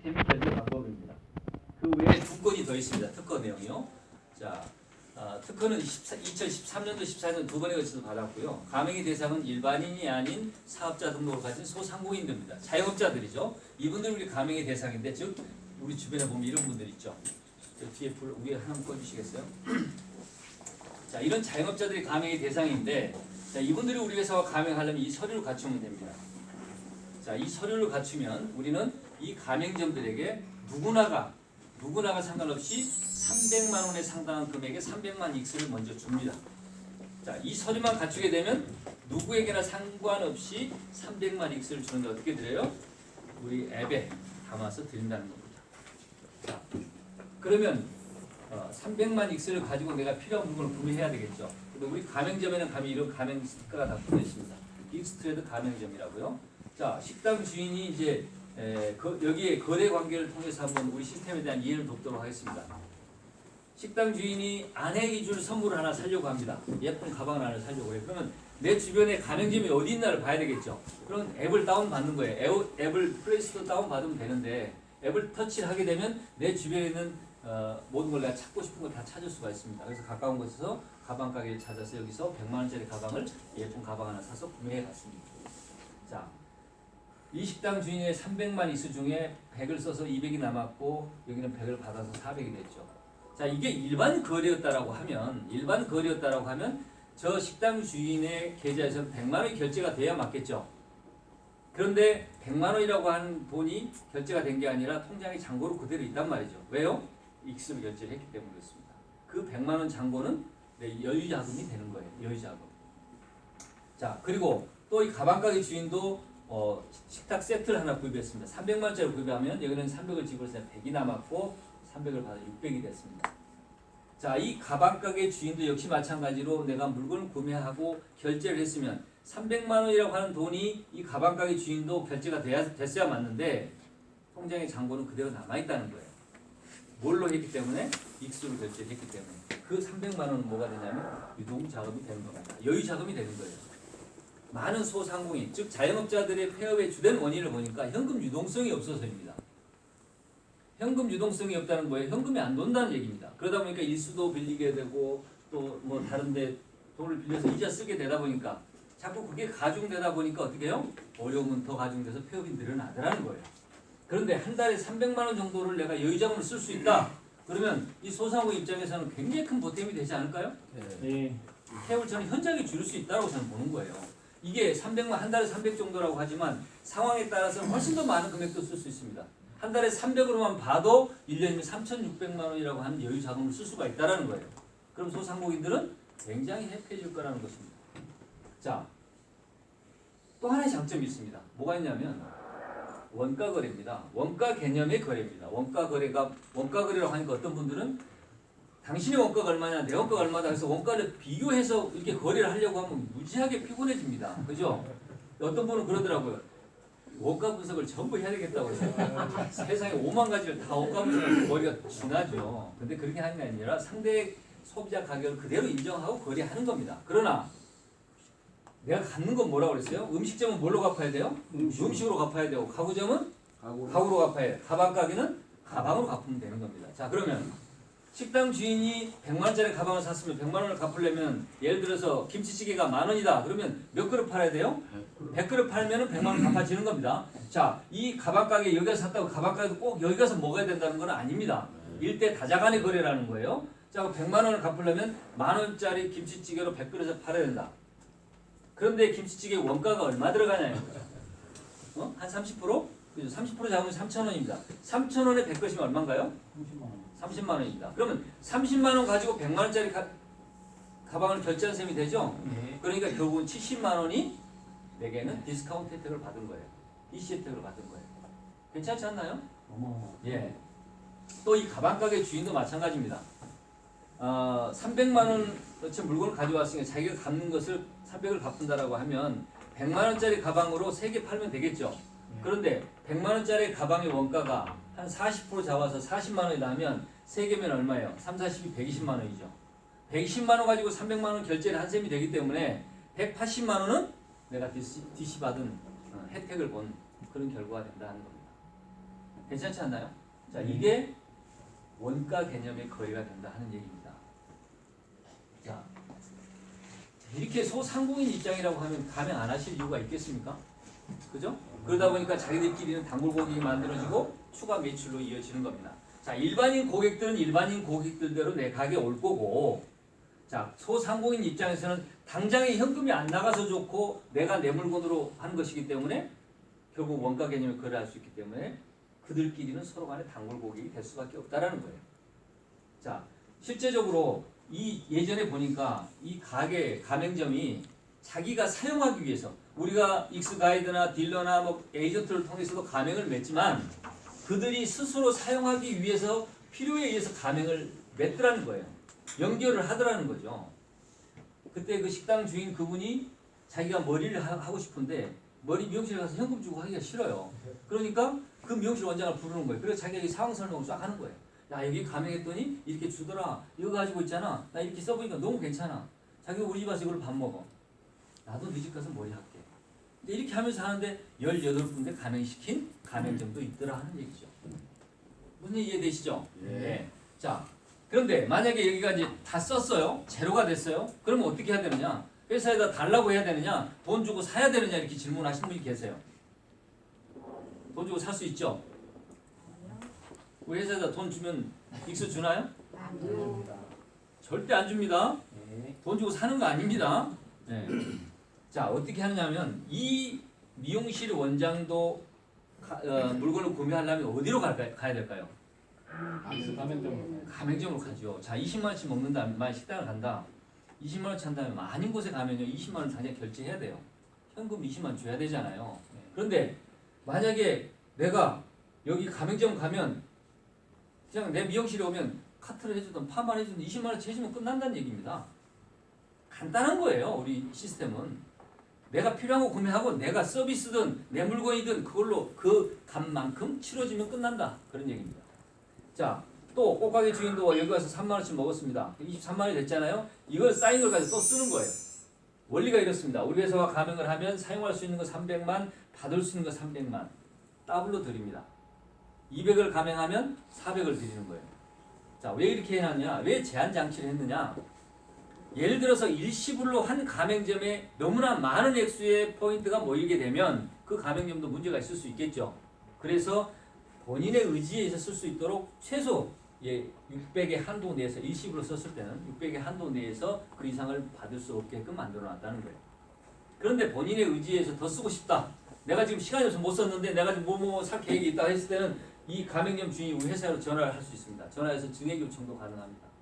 시스템 결제 방법입니다. 그 외에 두 건이 더 있습니다. 특허 내용이요. 자, 특허는 2013년도, 14년 두 번에 걸쳐서 받았고요. 가맹의 대상은 일반인이 아닌 사업자 등록을 가진 소상공인들입니다. 자영업자들이죠. 이분들이 우리 가맹의 대상인데, 즉 우리 주변에 보면 이런 분들 있죠. 저 뒤에 위에 하나 꺼주시겠어요? 자, 이런 자영업자들이 가맹의 대상인데, 자, 이분들이 우리 회사와 가맹하려면 이 서류를 갖추면 됩니다. 자, 이 서류를 갖추면 우리는 이 가맹점들에게 누구나가 상관없이 300만 원에 상당한 금액의 300만 익스를 먼저 줍니다. 자, 이 서류만 갖추게 되면 누구에게나 상관없이 300만 익스를 주는데 어떻게 드려요? 우리 앱에 담아서 드린다는 겁니다. 자, 그러면 300만 익스를 가지고 내가 필요한 부분을 구매해야 되겠죠. 근데 우리 가맹점에는 가면 이런 가맹 스티커가 다 붙어 있습니다. 익스트레드 가맹점이라고요. 자, 식당 주인이 이제 여기에 거래 관계를 통해서 한번 우리 시스템에 대한 이해를 돕도록 하겠습니다. 식당 주인이 아내에게 줄 선물을 하나 사려고 합니다. 예쁜 가방을 하나 사려고 해요. 그러면 내 주변에 가맹점이 어디 있나를 봐야 되겠죠. 그럼 앱을 다운받는 거예요. 앱을 플레이스토어 다운받으면 되는데 앱을 터치를 하게 되면 내 주변에 있는 모든 걸 내가 찾고 싶은 걸 다 찾을 수가 있습니다. 그래서 가까운 곳에서 가방 가게를 찾아서 여기서 100만 원짜리 가방을 예쁜 가방 하나 사서 구매해 갔습니다. 자, 이 식당 주인의 300만 익스 중에 100을 써서 200이 남았고 여기는 100을 받아서 400이 됐죠. 자, 이게 일반 거래였다라고 하면 저 식당 주인의 계좌에서는 100만 원이 결제가 돼야 맞겠죠. 그런데 100만 원이라고 하는 돈이 결제가 된 게 아니라 통장에 잔고로 그대로 있단 말이죠. 왜요? 익스로 결제를 했기 때문에 그렇습니다. 그 100만 원 잔고는 여유자금이 되는 거예요. 여유자금. 자, 그리고 또 이 가방가게 주인도 식탁 세트를 하나 구입했습니다. 300만 원짜리 구입하면 여기는 300을 지불해서 100이 남았고 300을 받아 600이 됐습니다. 자, 이 가방가게 주인도 역시 마찬가지로 내가 물건을 구매하고 결제를 했으면 300만 원이라고 하는 돈이 이 가방가게 주인도 결제가 됐어야 맞는데 통장의 잔고는 그대로 남아있다는 거예요. 뭘로 했기 때문에? 익수로 결제를 했기 때문에. 그 300만 원은 뭐가 되냐면 유동자금이 되는 겁니다. 여유자금이 되는 거예요. 많은 소상공인, 즉 자영업자들의 폐업의 주된 원인을 보니까 현금 유동성이 없어서입니다. 현금 유동성이 없다는 거예요. 현금이 안 돈다는 얘기입니다. 그러다 보니까 일수도 빌리게 되고 또 뭐 다른데 돈을 빌려서 이자 쓰게 되다 보니까 자꾸 그게 가중되다 보니까 어떻게 해요? 어려움은 더 가중돼서 폐업이 늘어나더라는 거예요. 그런데 한 달에 300만 원 정도를 내가 여유자금을 쓸 수 있다. 그러면 이 소상공인 입장에서는 굉장히 큰 보탬이 되지 않을까요? 네. 폐업을 저는 현저하게 줄일 수 있다고 저는 보는 거예요. 이게 300만 한 달에 300 정도라고 하지만 상황에 따라서 훨씬 더 많은 금액도 쓸 수 있습니다. 한 달에 300으로만 봐도 1년이면 3,600만 원이라고 하는 여유 자금을 쓸 수가 있다는 거예요. 그럼 소상공인들은 굉장히 해피해질 거라는 것입니다. 자, 또 하나의 장점이 있습니다. 뭐가 있냐면 원가 거래입니다. 원가 개념의 거래입니다. 원가 거래라고 하니까 어떤 분들은 당신의 원가가 얼마냐, 내 원가가 얼마다 해서 원가를 비교해서 이렇게 거래를 하려고 하면 무지하게 피곤해집니다. 그죠? 어떤 분은 그러더라고요. 원가 분석을 전부 해야 되겠다고 해서 세상에 5만 가지를 다 원가 분석을 머리가 지나죠. 근데 그렇게 하는 게 아니라 상대 소비자 가격을 그대로 인정하고 거래하는 겁니다. 그러나 내가 갚는 건 뭐라고 그랬어요? 음식점은 뭘로 갚아야 돼요? 음식으로 갚아야 되고 가구점은 가구로 갚아야 돼요. 가방 가게는 가방으로 갚으면 되는 겁니다. 자, 그러면 식당 주인이 100만 원짜리 가방을 샀으면 100만 원을 갚으려면 예를 들어서 김치찌개가 10,000원이다. 그러면 몇 그릇 팔아야 돼요? 100그릇 팔면 100만 원 갚아지는 겁니다. 자, 이 가방 가게 여기 가서 샀다고 가방 가게도 꼭 여기 가서 먹어야 된다는 건 아닙니다. 일대 다자간의 거래라는 거예요. 자, 100만 원을 갚으려면 10,000원짜리 김치찌개로 100그릇을 팔아야 된다. 그런데 김치찌개 원가가 얼마 들어가냐는 거죠. 한 30%? 그죠? 30% 잡으면 3,000원입니다. 3,000원에 100그릇이면 얼마인가요? 30만 원. 30만 원입니다. 그러면 30만 원 가지고 100만 원짜리 가방을 결제한 셈이 되죠? 네. 그러니까 결국은 70만 원이 내게는 디스카운트 혜택을 받은 거예요. EC 혜택을 받은 거예요. 괜찮지 않나요? 예. 또 이 가방 가게 주인도 마찬가지입니다. 300만 원어치 물건을 가져왔으니까 자기가 갚는 것을 300을 갚는다라고 하면 100만 원짜리 가방으로 3개 팔면 되겠죠. 그런데 100만 원짜리 가방의 원가가 한 40% 잡아서 40만 원이다 하면 3개면 얼마예요? 3, 40이 120만 원이죠. 120만 원 가지고 300만 원 결제를 한 셈이 되기 때문에 180만 원은 내가 DC 받은 혜택을 본 그런 결과가 된다는 겁니다. 괜찮지 않나요? 자, 이게 원가 개념의 거래가 된다 하는 얘기입니다. 자, 이렇게 소상공인 입장이라고 하면 가맹 안 하실 이유가 있겠습니까? 그죠? 그러다 보니까 자기들끼리는 단골 고객이 만들어지고 추가 매출로 이어지는 겁니다. 자, 일반인 고객들은 일반인 고객들대로 내 가게에 올 거고, 자, 소상공인 입장에서는 당장에 현금이 안 나가서 좋고 내가 내 물건으로 하는 것이기 때문에 결국 원가 개념을 거래할 수 있기 때문에 그들끼리는 서로 간에 단골 고객이 될 수밖에 없다라는 거예요. 자, 실제적으로 이 예전에 보니까 이 가게 가맹점이 자기가 사용하기 위해서 우리가 익스가이드나 딜러나 뭐 에이전트를 통해서도 가맹을 맺지만 그들이 스스로 사용하기 위해서 필요에 의해서 가맹을 맺더라는 거예요. 연결을 하더라는 거죠. 그때 그 식당 주인 그분이 자기가 머리를 하고 싶은데 머리 미용실에 가서 현금 주고 하기가 싫어요. 그러니까 그 미용실 원장을 부르는 거예요. 그래서 자기가 상황 설명을 쫙 하는 거예요. 야, 여기 가맹했더니 이렇게 주더라. 이거 가지고 있잖아. 나 이렇게 써보니까 너무 괜찮아. 자기가 우리 집 와서 이걸 밥 먹어. 나도 네 집 가서 머리 할게. 근데 이렇게 하면서 하는데 18군데 가맹시킨 가맹점도 있더라 하는 얘기죠. 무슨 얘기 이해되시죠? 네. 자, 그런데 만약에 여기가 이제 다 썼어요. 제로가 됐어요. 그러면 어떻게 해야 되느냐? 회사에다 달라고 해야 되느냐? 돈 주고 사야 되느냐? 이렇게 질문하시는 분이 계세요. 돈 주고 살 수 있죠? 우리 회사에다 돈 주면 익수 주나요? 아니요. 절대 안 줍니다. 네. 돈 주고 사는 거 아닙니다. 네. 자, 어떻게 하느냐면 이 미용실 원장도 물건을 구매하려면 어디로 가야 될까요? 익스 가맹점. 가맹점으로 가죠. 자, 20만 원씩 먹는다. 만약 식당을 간다. 20만 원치 한다면 아닌 곳에 가면요. 20만 원 당장 결제해야 돼요. 현금 20만 원 줘야 되잖아요. 그런데 만약에 내가 여기 가맹점 가면 그냥 내 미용실에 오면 카트를 해주든 파마를 해주든 20만 원치 해주면 끝난다는 얘기입니다. 간단한 거예요. 우리 시스템은. 내가 필요한 거 구매하고 내가 서비스든 내 물건이든 그걸로 그 값만큼 치러지면 끝난다. 그런 얘기입니다. 자, 또 꽃가게 주인도 여기 와서 3만 원씩 먹었습니다. 23만 원이 됐잖아요. 이걸 쌓인 걸 가지고 또 쓰는 거예요. 원리가 이렇습니다. 우리 회사와 가맹을 하면 사용할 수 있는 거 300만, 받을 수 있는 거 300만. 더블로 드립니다. 200을 가맹하면 400을 드리는 거예요. 자, 왜 이렇게 해놨냐? 왜 제한 장치를 했느냐? 예를 들어서 일시불로 한 가맹점에 너무나 많은 액수의 포인트가 모이게 되면 그 가맹점도 문제가 있을 수 있겠죠. 그래서 본인의 의지에 의해서 쓸 수 있도록 최소 600의 한도 내에서 일시불로 썼을 때는 600의 한도 내에서 그 이상을 받을 수 없게끔 만들어 놨다는 거예요. 그런데 본인의 의지에 의해서 더 쓰고 싶다. 내가 지금 시간이 없어서 못 썼는데 내가 지금 뭐 살 계획이 있다 했을 때는 이 가맹점 주인이 우리 회사로 전화를 할 수 있습니다. 전화해서 증액 요청도 가능합니다.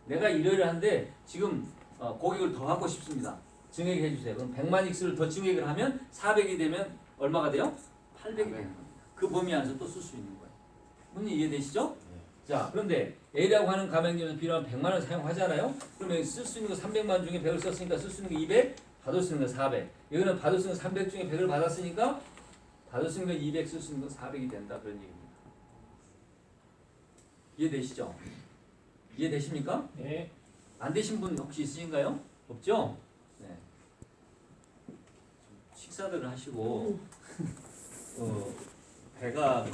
내가 이러이러한데 지금 고객을 더 갖고 싶습니다. 증액해 주세요. 그럼 100만 익스를 더 증액을 하면 400이 되면 얼마가 돼요? 800이 되는 겁니다. 그 범위 안에서 또 쓸 수 있는 거예요. 문제 이해되시죠? 자, 그런데 A라고 하는 가맹점에서 필요한 100만 원 사용하잖아요. 그러면 쓸 수 있는 거 300만 중에 100을 썼으니까 쓸 수 있는 거 200, 받을 수 있는 거 400. 이거는 받을 수 있는 거 300 중에 100을 받았으니까 받을 수 있는 거 200, 쓸 수 있는 거 400이 된다. 그런 얘기입니다. 이해되시죠? 이해되십니까? 네. 안 되신 분 혹시 있으신가요? 없죠? 네. 식사들을 하시고 배가